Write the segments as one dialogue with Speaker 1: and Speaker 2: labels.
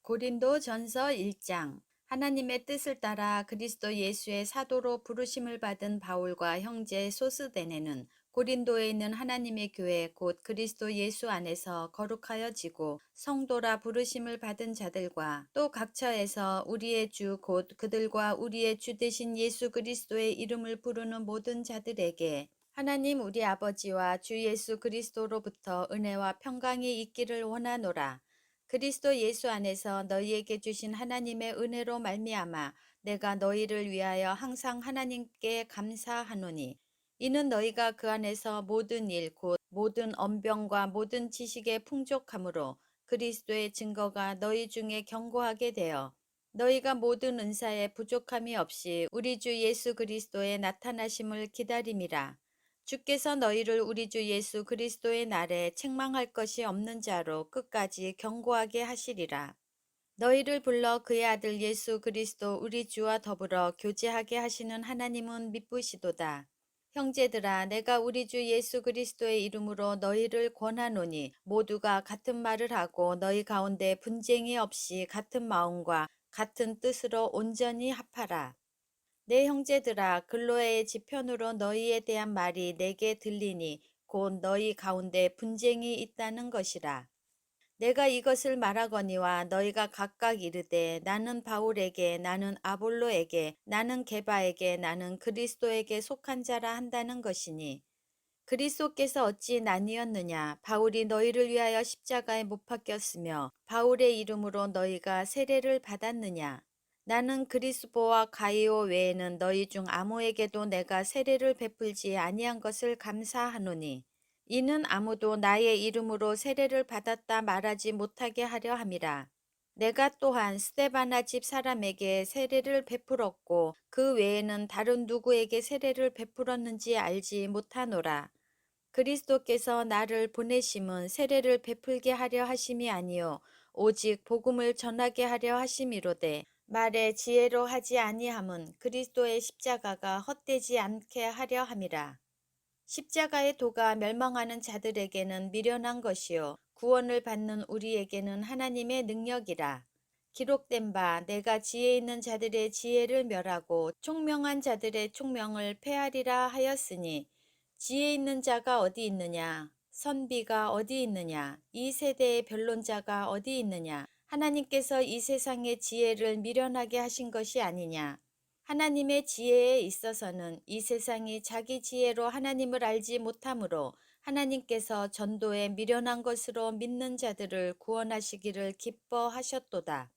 Speaker 1: 고린도전서 1장. 하나님의 뜻을 따라 그리스도 예수의 사도로 부르심을 받은 바울과 형제 소스데네는 고린도에 있는 하나님의 교회 곧 그리스도 예수 안에서 거룩하여지고 성도라 부르심을 받은 자들과 또 각처에서 우리의 주 곧 그들과 우리의 주 되신 예수 그리스도의 이름을 부르는 모든 자들에게 하나님 우리 아버지와 주 예수 그리스도로부터 은혜와 평강이 있기를 원하노라. 그리스도 예수 안에서 너희에게 주신 하나님의 은혜로 말미암아 내가 너희를 위하여 항상 하나님께 감사하노니 이는 너희가 그 안에서 모든 일 곧 모든 언병과 모든 지식의 풍족함으로 그리스도의 증거가 너희 중에 견고하게 되어 너희가 모든 은사에 부족함이 없이 우리 주 예수 그리스도의 나타나심을 기다림이라. 주께서 너희를 우리 주 예수 그리스도의 날에 책망할 것이 없는 자로 끝까지 견고하게 하시리라. 너희를 불러 그의 아들 예수 그리스도 우리 주와 더불어 교제하게 하시는 하나님은 미쁘시도다. 형제들아, 내가 우리 주 예수 그리스도의 이름으로 너희를 권하노니 모두가 같은 말을 하고 너희 가운데 분쟁이 없이 같은 마음과 같은 뜻으로 온전히 합하라. 내 형제들아, 글로에의 지편으로 너희에 대한 말이 내게 들리니 곧 너희 가운데 분쟁이 있다는 것이라. 내가 이것을 말하거니와 너희가 각각 이르되 나는 바울에게 나는 아볼로에게 나는 게바에게 나는 그리스도에게 속한 자라 한다는 것이니 그리스도께서 어찌 나뉘었느냐. 바울이 너희를 위하여 십자가에 못 박혔으며 바울의 이름으로 너희가 세례를 받았느냐. 나는 그리스보와 가이오 외에는 너희 중 아무에게도 내가 세례를 베풀지 아니한 것을 감사하노니 이는 아무도 나의 이름으로 세례를 받았다 말하지 못하게 하려 함이라. 내가 또한 스데바나 집 사람에게 세례를 베풀었고 그 외에는 다른 누구에게 세례를 베풀었는지 알지 못하노라. 그리스도께서 나를 보내심은 세례를 베풀게 하려 하심이 아니요 오직 복음을 전하게 하려 하심이로되 말의 지혜로 하지 아니함은 그리스도의 십자가가 헛되지 않게 하려 함이라. 십자가의 도가 멸망하는 자들에게는 미련한 것이요 구원을 받는 우리에게는 하나님의 능력이라. 기록된 바 내가 지혜 있는 자들의 지혜를 멸하고 총명한 자들의 총명을 패하리라 하였으니 지혜 있는 자가 어디 있느냐? 선비가 어디 있느냐? 이 세대의 변론자가 어디 있느냐? 하나님께서 이 세상의 지혜를 미련하게 하신 것이 아니냐? 하나님의 지혜에 있어서는 이 세상이 자기 지혜로 하나님을 알지 못하므로 하나님께서 전도에 미련한 것으로 믿는 자들을 구원하시기를 기뻐하셨도다.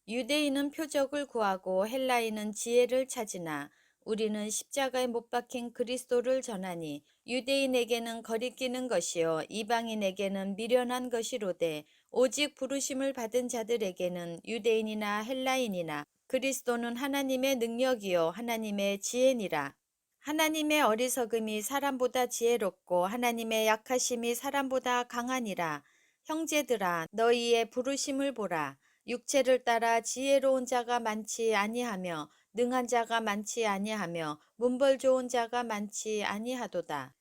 Speaker 1: 유대인은 표적을 구하고 헬라인은 지혜를 찾으나 우리는 십자가에 못 박힌 그리스도를 전하니 유대인에게는 거리끼는 것이요 이방인에게는 미련한 것이로되 오직 부르심을 받은 자들에게는 유대인이나 헬라인이나 그리스도는 하나님의 능력이요 하나님의 지혜니라. 하나님의 어리석음이 사람보다 지혜롭고 하나님의 약하심이 사람보다 강하니라. 형제들아 너희의 부르심을 보라. 육체를 따라 지혜로운 자가 많지 아니하며 능한 자가 많지 아니하며 문벌 좋은 자가 많지 아니하도다.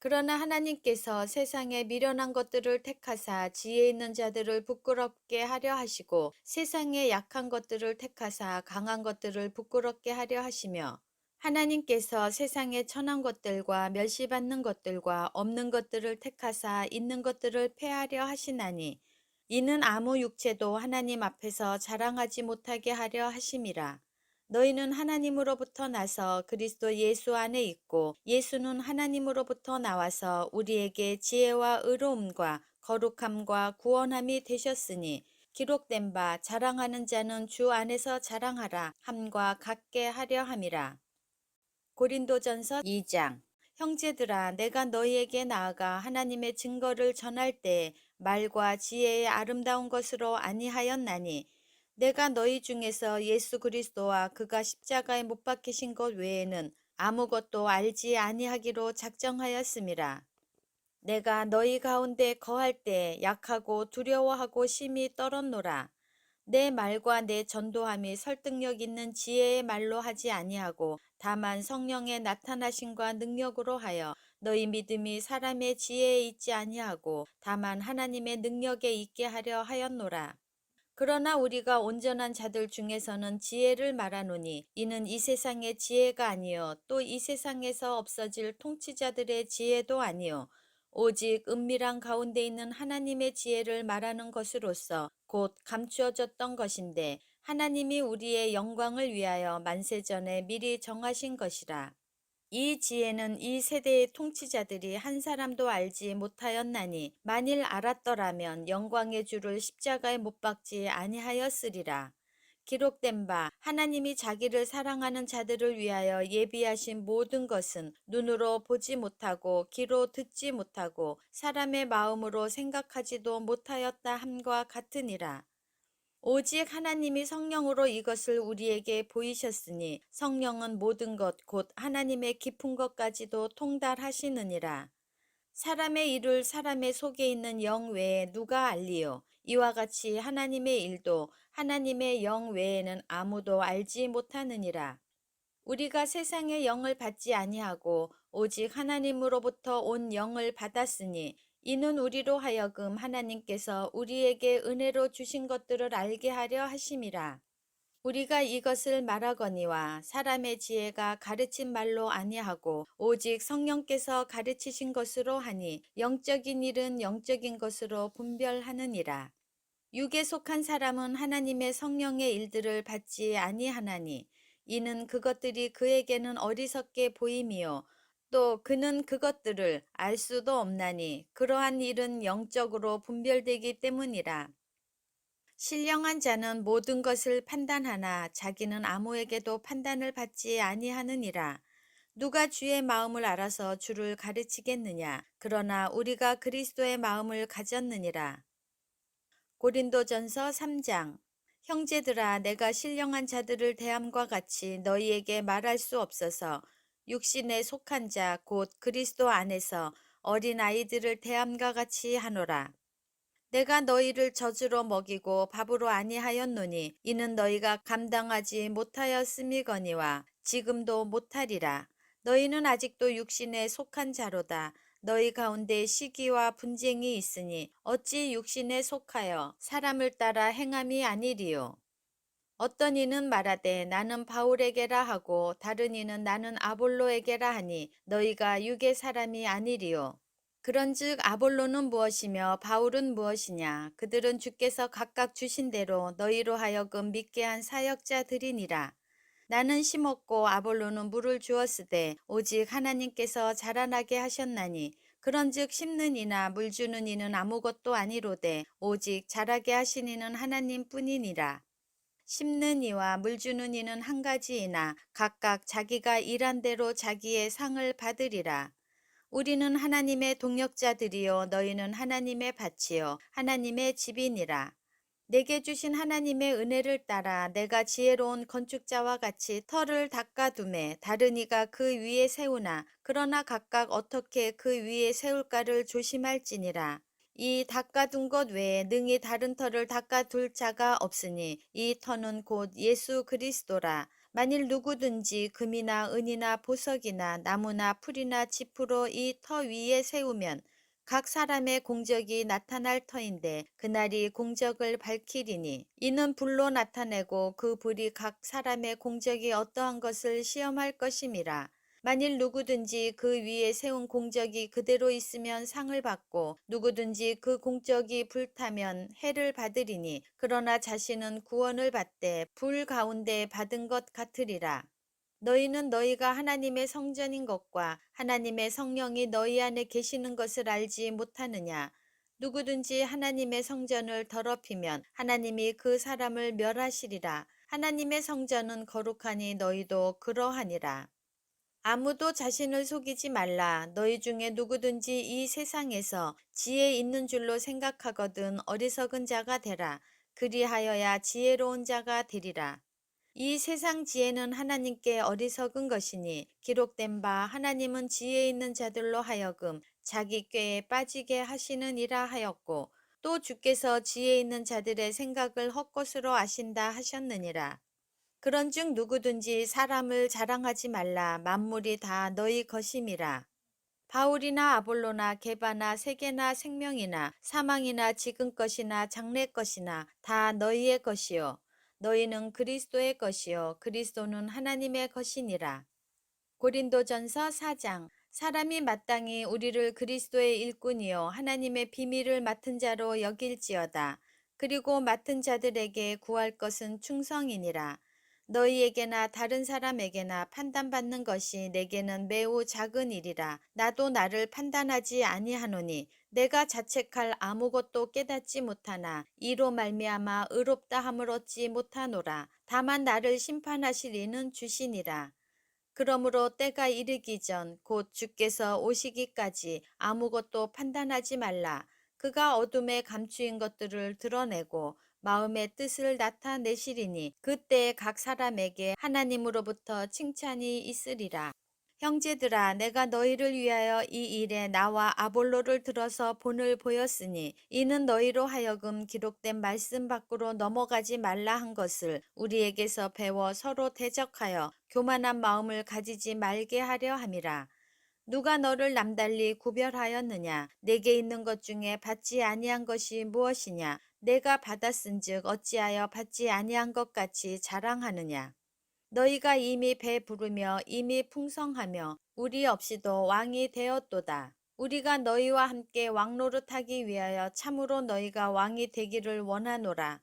Speaker 1: 그러나 하나님께서 세상에 미련한 것들을 택하사 지혜 있는 자들을 부끄럽게 하려 하시고 세상에 약한 것들을 택하사 강한 것들을 부끄럽게 하려 하시며 하나님께서 세상의 천한 것들과 멸시받는 것들과 없는 것들을 택하사 있는 것들을 패하려 하시나니 이는 아무 육체도 하나님 앞에서 자랑하지 못하게 하려 하심이라. 너희는 하나님으로부터 나서 그리스도 예수 안에 있고 예수는 하나님으로부터 나와서 우리에게 지혜와 의로움과 거룩함과 구원함이 되셨으니 기록된 바 자랑하는 자는 주 안에서 자랑하라 함과 같게 하려 함이라. 고린도전서 2장. 형제들아 내가 너희에게 나아가 하나님의 증거를 전할 때 말과 지혜의 아름다운 것으로 아니하였나니 내가 너희 중에서 예수 그리스도와 그가 십자가에 못 박히신 것 외에는 아무것도 알지 아니하기로 작정하였음이라. 내가 너희 가운데 거할 때 약하고 두려워하고 심히 떨었노라. 내 말과 내 전도함이 설득력 있는 지혜의 말로 하지 아니하고 다만 성령의 나타나심과 능력으로 하여 너희 믿음이 사람의 지혜에 있지 아니하고 다만 하나님의 능력에 있게 하려 하였노라. 그러나 우리가 온전한 자들 중에서는 지혜를 말하노니 이는 이 세상의 지혜가 아니요 또 이 세상에서 없어질 통치자들의 지혜도 아니요 오직 은밀한 가운데 있는 하나님의 지혜를 말하는 것으로서 곧 감추어졌던 것인데 하나님이 우리의 영광을 위하여 만세전에 미리 정하신 것이라. 이 지혜는 이 세대의 통치자들이 한 사람도 알지 못하였나니 만일 알았더라면 영광의 주를 십자가에 못 박지 아니하였으리라. 기록된 바 하나님이 자기를 사랑하는 자들을 위하여 예비하신 모든 것은 눈으로 보지 못하고 귀로 듣지 못하고 사람의 마음으로 생각하지도 못하였다 함과 같으니라. 오직 하나님이 성령으로 이것을 우리에게 보이셨으니 성령은 모든 것 곧 하나님의 깊은 것까지도 통달하시느니라. 사람의 일을 사람의 속에 있는 영 외에 누가 알리요? 이와 같이 하나님의 일도 하나님의 영 외에는 아무도 알지 못하느니라. 우리가 세상의 영을 받지 아니하고 오직 하나님으로부터 온 영을 받았으니 이는 우리로 하여금 하나님께서 우리에게 은혜로 주신 것들을 알게 하려 하심이라. 우리가 이것을 말하거니와 사람의 지혜가 가르친 말로 아니하고 오직 성령께서 가르치신 것으로 하니 영적인 일은 영적인 것으로 분별하느니라. 육에 속한 사람은 하나님의 성령의 일들을 받지 아니하나니 이는 그것들이 그에게는 어리석게 보임이요 또 그는 그것들을 알 수도 없나니 그러한 일은 영적으로 분별되기 때문이라. 신령한 자는 모든 것을 판단하나 자기는 아무에게도 판단을 받지 아니하느니라. 누가 주의 마음을 알아서 주를 가르치겠느냐? 그러나 우리가 그리스도의 마음을 가졌느니라. 고린도전서 3장. 형제들아 내가 신령한 자들을 대함과 같이 너희에게 말할 수 없어서 육신에 속한 자 곧 그리스도 안에서 어린 아이들을 대함과 같이 하노라. 내가 너희를 젖으로 먹이고 밥으로 아니하였노니 이는 너희가 감당하지 못하였음이거니와 지금도 못하리라. 너희는 아직도 육신에 속한 자로다. 너희 가운데 시기와 분쟁이 있으니 어찌 육신에 속하여 사람을 따라 행함이 아니리요. 어떤 이는 말하되 나는 바울에게라 하고 다른 이는 나는 아볼로에게라 하니 너희가 육의 사람이 아니리요. 그런즉 아볼로는 무엇이며 바울은 무엇이냐? 그들은 주께서 각각 주신 대로 너희로 하여금 믿게 한 사역자들이니라. 나는 심었고 아볼로는 물을 주었으되 오직 하나님께서 자라나게 하셨나니 그런즉 심는 이나 물 주는 이는 아무것도 아니로되 오직 자라게 하신 이는 하나님뿐이니라. 심는 이와 물 주는 이는 한 가지이나 각각 자기가 일한 대로 자기의 상을 받으리라. 우리는 하나님의 동역자들이요 너희는 하나님의 밭이요 하나님의 집이니라. 내게 주신 하나님의 은혜를 따라 내가 지혜로운 건축자와 같이 터를 닦아두매 다른 이가 그 위에 세우나 그러나 각각 어떻게 그 위에 세울까를 조심할지니라. 이 닦아둔 것 외에 능히 다른 터를 닦아둘 자가 없으니 이 터는 곧 예수 그리스도라. 만일 누구든지 금이나 은이나 보석이나 나무나 풀이나 짚으로 이 터 위에 세우면 각 사람의 공적이 나타날 터인데 그날이 공적을 밝히리니 이는 불로 나타내고 그 불이 각 사람의 공적이 어떠한 것을 시험할 것임이라. 만일 누구든지 그 위에 세운 공적이 그대로 있으면 상을 받고 누구든지 그 공적이 불타면 해를 받으리니 그러나 자신은 구원을 받되 불 가운데 받은 것 같으리라. 너희는 너희가 하나님의 성전인 것과 하나님의 성령이 너희 안에 계시는 것을 알지 못하느냐? 누구든지 하나님의 성전을 더럽히면 하나님이 그 사람을 멸하시리라. 하나님의 성전은 거룩하니 너희도 그러하니라. 아무도 자신을 속이지 말라. 너희 중에 누구든지 이 세상에서 지혜 있는 줄로 생각하거든 어리석은 자가 되라. 그리하여야 지혜로운 자가 되리라. 이 세상 지혜는 하나님께 어리석은 것이니 기록된 바 하나님은 지혜 있는 자들로 하여금 자기 꾀에 빠지게 하시느니라 하였고 또 주께서 지혜 있는 자들의 생각을 헛것으로 아신다 하셨느니라. 그런즉 누구든지 사람을 자랑하지 말라. 만물이 다 너희 것임이라. 바울이나 아볼로나 게바나 세계나 생명이나 사망이나 지금 것이나 장래 것이나 다 너희의 것이요 너희는 그리스도의 것이요 그리스도는 하나님의 것이니라. 고린도전서 4장. 사람이 마땅히 우리를 그리스도의 일꾼이요 하나님의 비밀을 맡은 자로 여길지어다. 그리고 맡은 자들에게 구할 것은 충성이니라. 너희에게나 다른 사람에게나 판단받는 것이 내게는 매우 작은 일이라. 나도 나를 판단하지 아니하노니 내가 자책할 아무것도 깨닫지 못하나 이로 말미암아 의롭다 함을 얻지 못하노라. 다만 나를 심판하실 이는 주시니라. 그러므로 때가 이르기 전 곧 주께서 오시기까지 아무것도 판단하지 말라. 그가 어둠에 감추인 것들을 드러내고 마음의 뜻을 나타내시리니 그때 각 사람에게 하나님으로부터 칭찬이 있으리라. 형제들아, 내가 너희를 위하여 이 일에 나와 아볼로를 들어서 본을 보였으니 이는 너희로 하여금 기록된 말씀 밖으로 넘어가지 말라 한 것을 우리에게서 배워 서로 대적하여 교만한 마음을 가지지 말게 하려 함이라. 누가 너를 남달리 구별하였느냐? 내게 있는 것 중에 받지 아니한 것이 무엇이냐? 내가 받았은즉 어찌하여 받지 아니한 것 같이 자랑하느냐? 너희가 이미 배부르며 이미 풍성하며 우리 없이도 왕이 되었도다. 우리가 너희와 함께 왕노릇하기 위하여 참으로 너희가 왕이 되기를 원하노라.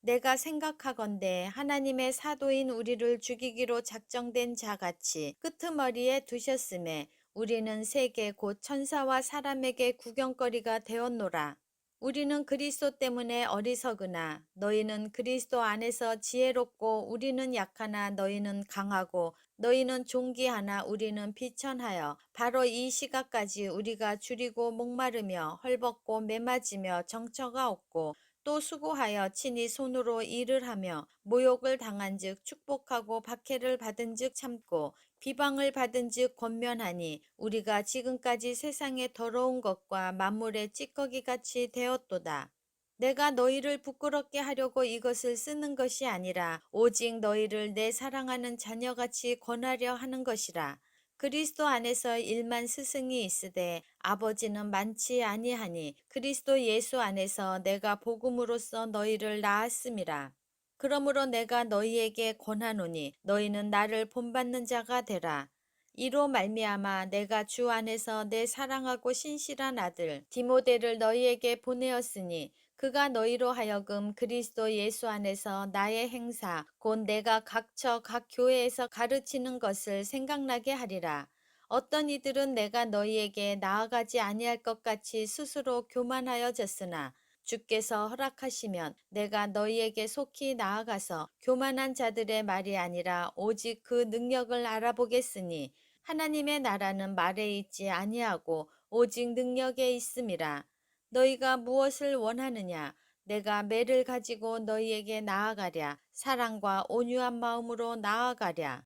Speaker 1: 내가 생각하건대 하나님의 사도인 우리를 죽이기로 작정된 자같이 끄트머리에 두셨음에 우리는 세계 곧 천사와 사람에게 구경거리가 되었노라. 우리는 그리스도 때문에 어리석으나 너희는 그리스도 안에서 지혜롭고 우리는 약하나 너희는 강하고 너희는 존귀하나 우리는 비천하여 바로 이 시각까지 우리가 줄이고 목마르며 헐벗고 매맞으며 정처가 없고 또 수고하여 친히 손으로 일을 하며 모욕을 당한즉 축복하고 박해를 받은즉 참고 비방을 받은즉 권면하니 우리가 지금까지 세상의 더러운 것과 만물의 찌꺼기같이 되었도다. 내가 너희를 부끄럽게 하려고 이것을 쓰는 것이 아니라 오직 너희를 내 사랑하는 자녀같이 권하려 하는 것이라. 그리스도 안에서 일만 스승이 있으되 아버지는 많지 아니하니 그리스도 예수 안에서 내가 복음으로써 너희를 낳았음이라. 그러므로 내가 너희에게 권하노니 너희는 나를 본받는 자가 되라. 이로 말미암아 내가 주 안에서 내 사랑하고 신실한 아들 디모데를 너희에게 보내었으니 그가 너희로 하여금 그리스도 예수 안에서 나의 행사 곧 내가 각처 각 교회에서 가르치는 것을 생각나게 하리라. 어떤 이들은 내가 너희에게 나아가지 아니할 것 같이 스스로 교만하여졌으나 주께서 허락하시면 내가 너희에게 속히 나아가서 교만한 자들의 말이 아니라 오직 그 능력을 알아보겠으니 하나님의 나라는 말에 있지 아니하고 오직 능력에 있음이라. 너희가 무엇을 원하느냐? 내가 매를 가지고 너희에게 나아가랴. 사랑과 온유한 마음으로 나아가랴.